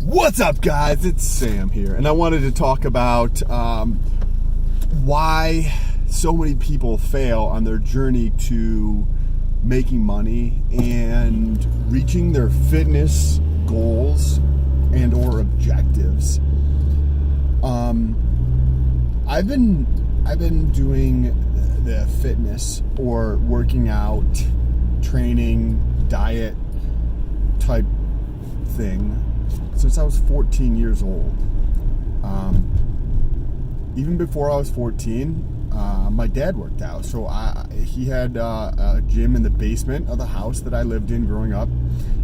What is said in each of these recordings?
What's up, guys? It's Sam here, and I wanted to talk about why so many people fail on their journey to making money and reaching their fitness goals and or objectives. I've been doing the fitness or working out, training, diet type thing since I was 14 years old. Even before I was 14, my dad worked out. So he had a gym in the basement of the house that I lived in growing up.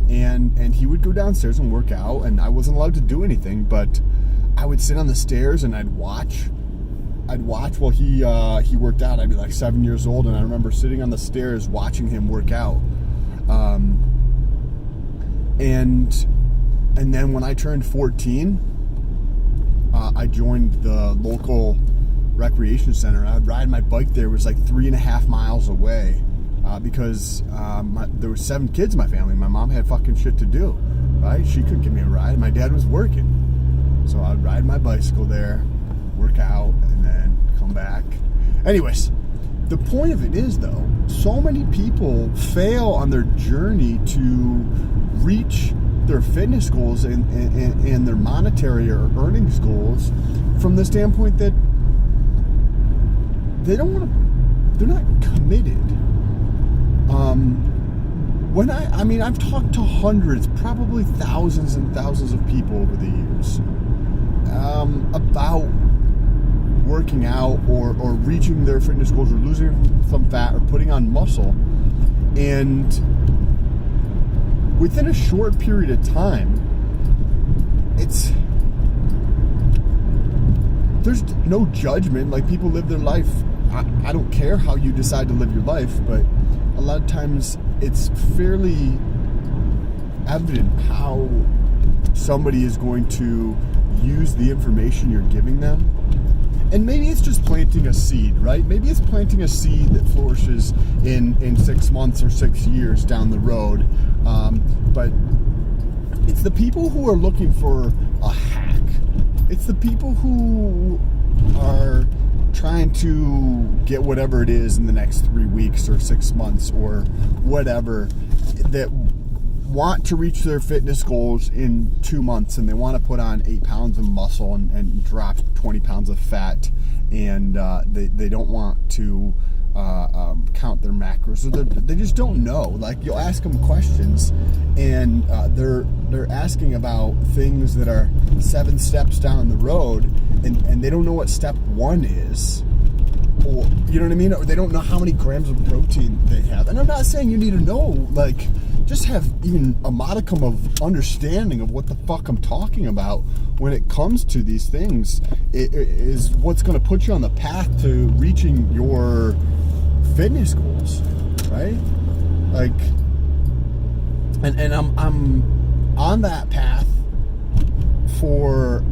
And he would go downstairs and work out, and I wasn't allowed to do anything, but I would sit on the stairs and I'd watch while he worked out. I'd be like 7 years old, and I remember sitting on the stairs watching him work out. And then when I turned 14, I joined the local recreation center. I would ride my bike there. It was like 3.5 miles away because there were 7 kids in my family. My mom had fucking shit to do, right? She couldn't give me a ride. My dad was working. So I'd ride my bicycle there, work out, and then come back. Anyways, the point of it is, though, so many people fail on their journey to reach their fitness goals and their monetary or earnings goals from the standpoint that they're not committed. I've talked to hundreds, probably thousands and thousands of people over the years about working out or reaching their fitness goals or losing some fat or putting on muscle, and within a short period of time, there's no judgment. Like, people live their life. I don't care how you decide to live your life, but a lot of times it's fairly evident how somebody is going to use the information you're giving them. And maybe it's just planting a seed, right? Maybe it's planting a seed that flourishes in 6 months or 6 years down the road. But it's the people who are looking for a hack. It's the people who are trying to get whatever it is in the next 3 weeks or 6 months or whatever, that want to reach their fitness goals in 2 months, and they want to put on 8 pounds of muscle and drop 20 pounds of fat, and they don't want to count their macros, or they just don't know. Like, you'll ask them questions, and they're asking about things that are 7 steps down the road, and they don't know what step 1 is. Or, you know what I mean? Or they don't know how many grams of protein they have. And I'm not saying you need to know, like, just have even a modicum of understanding of what the fuck I'm talking about when it comes to these things. It is what's going to put you on the path to reaching your fitness goals, right? Like, and I'm on that path for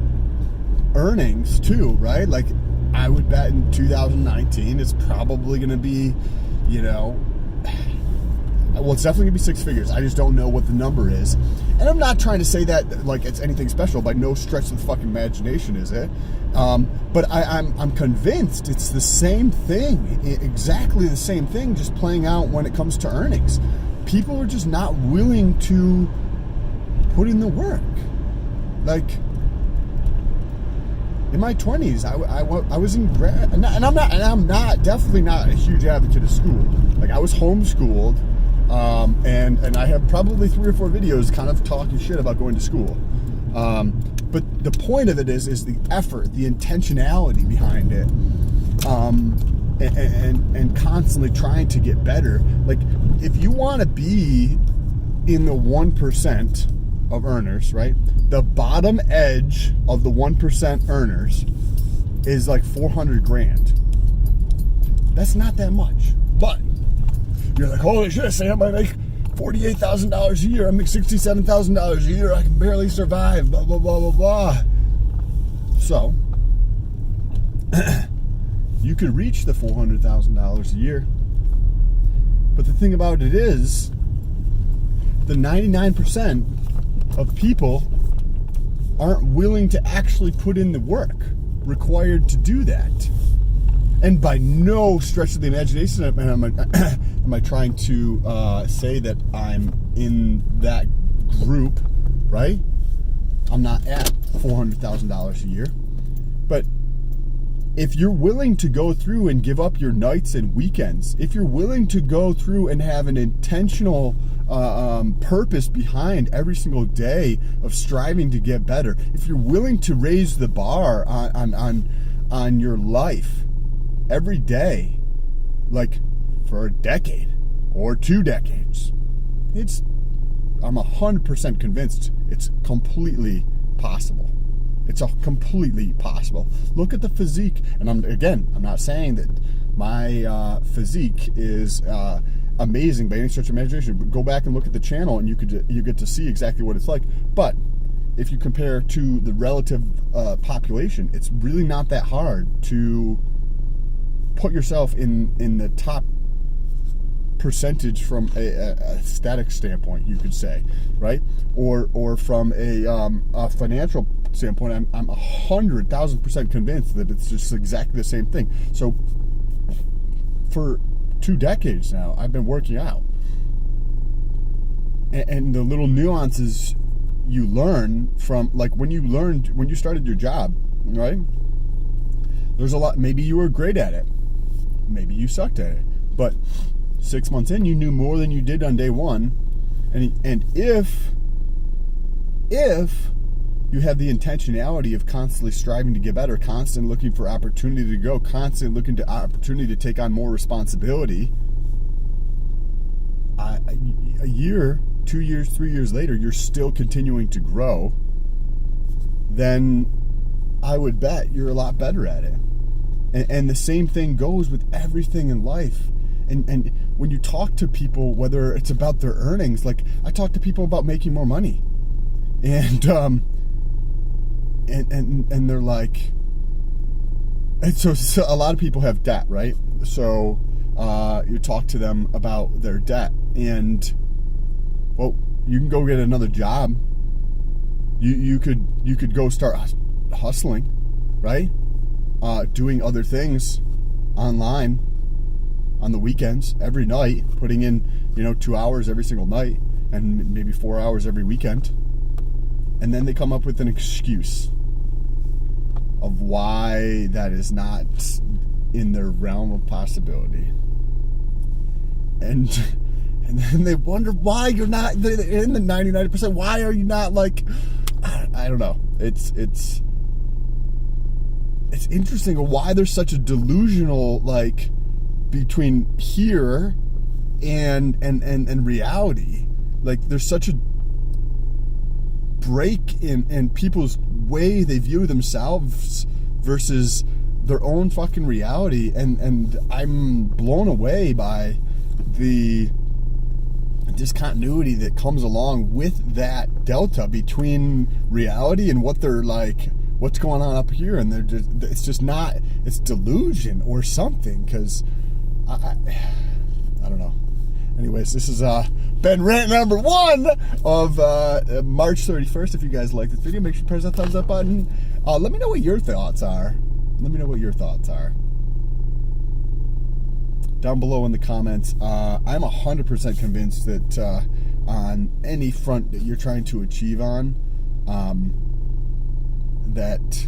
earnings too, right? Like, I would bet in 2019 it's probably going to be, well, it's definitely going to be 6 figures. I just don't know what the number is. And I'm not trying to say that like it's anything special. By no stretch of the fucking imagination is it. But I'm convinced it's the same thing, exactly the same thing, just playing out when it comes to earnings. People are just not willing to put in the work. Like, in my 20s, I was in grad, and I'm definitely not a huge advocate of school. Like, I was homeschooled, and I have probably 3 or 4 videos kind of talking shit about going to school. But the point of it is the effort, the intentionality behind it, and constantly trying to get better. Like, if you want to be in the 1% of earners, right? The bottom edge of the 1% earners is like 400 grand. That's not that much. But you're like, holy shit, Sam, I make $48,000 a year. I make $67,000 a year. I can barely survive, blah, blah, blah, blah, blah. So, you could reach the $400,000 a year. But the thing about it is, the 99% of people aren't willing to actually put in the work required to do that. And by no stretch of the imagination am I trying to say that I'm in that group, right? I'm not at $400,000 a year. But if you're willing to go through and give up your nights and weekends, if you're willing to go through and have an intentional purpose behind every single day of striving to get better, if you're willing to raise the bar on your life every day, like for a decade or 2 decades, I'm 100% convinced it's completely possible. It's completely possible. Look at the physique, and I'm not saying that my physique is amazing by any stretch of imagination. But go back and look at the channel, and you get to see exactly what it's like. But if you compare to the relative population, it's really not that hard to put yourself in the top percentage from a static standpoint, you could say, right? Or from a financial standpoint, I'm 100,000% convinced that it's just exactly the same thing. So for 2 decades now, I've been working out, and the little nuances you learn from, like when you started your job, right? There's a lot. Maybe you were great at it, maybe you sucked at it, but 6 months in, you knew more than you did on day one. And if you have the intentionality of constantly striving to get better, constantly looking for opportunity to go, constantly looking to opportunity to take on more responsibility, a year, 2 years, 3 years later, you're still continuing to grow, then I would bet you're a lot better at it. And the same thing goes with everything in life. And when you talk to people, whether it's about their earnings, like I talk to people about making more money, and they're like, and so a lot of people have debt, right? So you talk to them about their debt, and well, you can go get another job. You could go start hustling, right? Doing other things online on the weekends, every night, putting in 2 hours every single night, and maybe 4 hours every weekend. And then they come up with an excuse of why that is not in their realm of possibility. And then they wonder why you're not in the 99%. Why are you not like, I don't know. It's interesting why there's such a delusional, like, between here and reality. Like, there's such a break in people's way they view themselves versus their own fucking reality, and I'm blown away by the discontinuity that comes along with that delta between reality and what they're like, what's going on up here, and it's just not, it's delusion or something, because I don't know. Anyways, this is Ben rant number 1 of March 31st. If you guys like this video, make sure to press that thumbs up button. Let me know what your thoughts are. Down below in the comments. I'm 100% convinced that on any front that you're trying to achieve on, that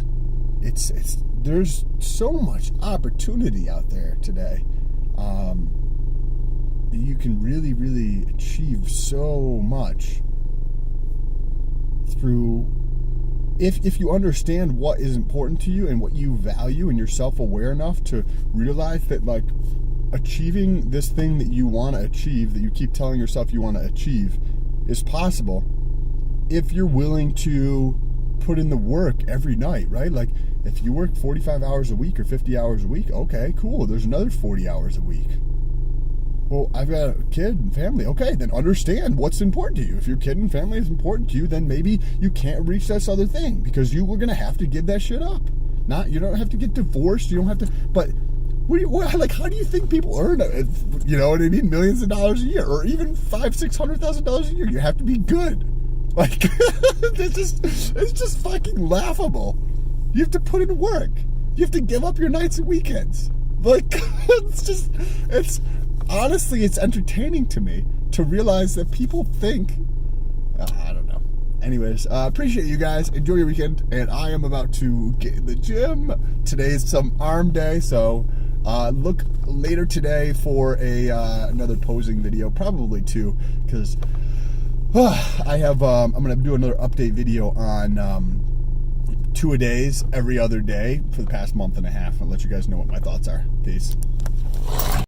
there's so much opportunity out there today. You can really, really achieve so much through, if you understand what is important to you and what you value, and you're self-aware enough to realize that, like, achieving this thing that you want to achieve, that you keep telling yourself you want to achieve, is possible if you're willing to put in the work every night, right? Like, if you work 45 hours a week or 50 hours a week, okay, cool, there's another 40 hours a week. Well, I've got a kid and family. Okay, then understand what's important to you. If your kid and family is important to you, then maybe you can't reach this other thing, because you were going to have to give that shit up. You don't have to get divorced. You don't have to, but how do you think people earn it? You know what I mean? Millions of dollars a year, or even $500,000-$600,000 a year. You have to be good Like, it's just fucking laughable. You have to put in work. You have to give up your nights and weekends. Like, it's honestly, it's entertaining to me to realize that people think, I don't know. Anyways, appreciate you guys. Enjoy your weekend. And I am about to get in the gym. Today is some arm day, so look later today for another posing video, probably two, because I have, I'm going to do another update video on 2-a-days every other day for the past month and a half. I'll let you guys know what my thoughts are. Peace.